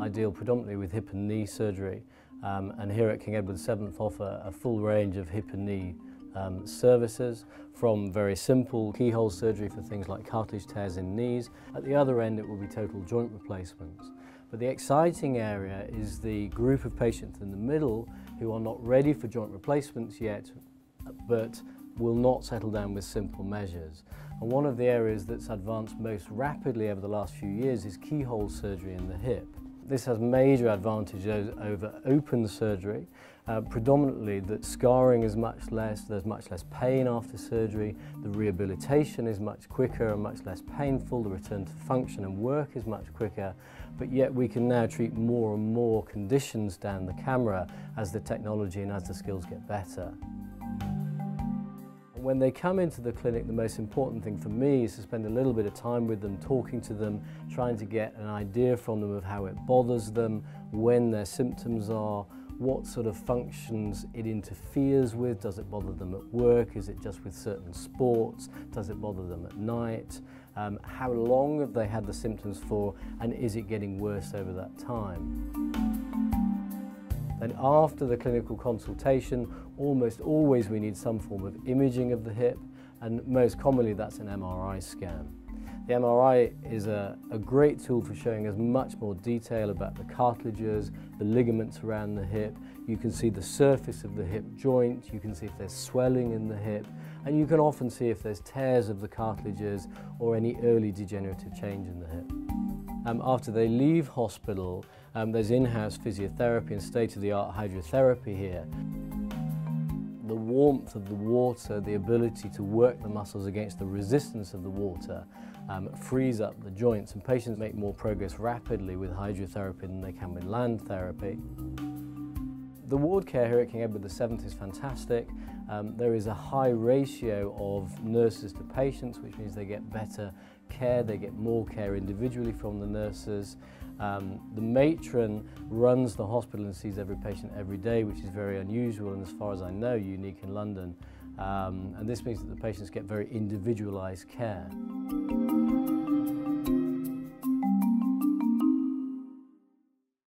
I deal predominantly with hip and knee surgery, and here at King Edward VII offer a full range of hip and knee services, from very simple keyhole surgery for things like cartilage tears in knees. At the other end it will be total joint replacements. But the exciting area is the group of patients in the middle who are not ready for joint replacements yet, but will not settle down with simple measures. And one of the areas that's advanced most rapidly over the last few years is keyhole surgery in the hip. This has major advantages over open surgery, predominantly that scarring is much less, there's much less pain after surgery, the rehabilitation is much quicker and much less painful, the return to function and work is much quicker, but yet we can now treat more and more conditions down the camera as the technology and as the skills get better. When they come into the clinic, the most important thing for me is to spend a little bit of time with them, talking to them, trying to get an idea from them of how it bothers them, when their symptoms are, what sort of functions it interferes with. Does it bother them at work? Is it just with certain sports? Does it bother them at night? How long have they had the symptoms for, and is it getting worse over that time? Then after the clinical consultation, almost always we need some form of imaging of the hip, and most commonly that's an MRI scan. The MRI is a great tool for showing us much more detail about the cartilages, the ligaments around the hip. You can see the surface of the hip joint, you can see if there's swelling in the hip, and you can often see if there's tears of the cartilages or any early degenerative change in the hip. After they leave hospital, there's in-house physiotherapy and state-of-the-art hydrotherapy here. The warmth of the water, the ability to work the muscles against the resistance of the water, frees up the joints, and patients make more progress rapidly with hydrotherapy than they can with land therapy. The ward care here at King Edward VII is fantastic. There is a high ratio of nurses to patients, which means they get better care, they get more care individually from the nurses. The matron runs the hospital and sees every patient every day, which is very unusual and, as far as I know, unique in London. And this means that the patients get very individualised care.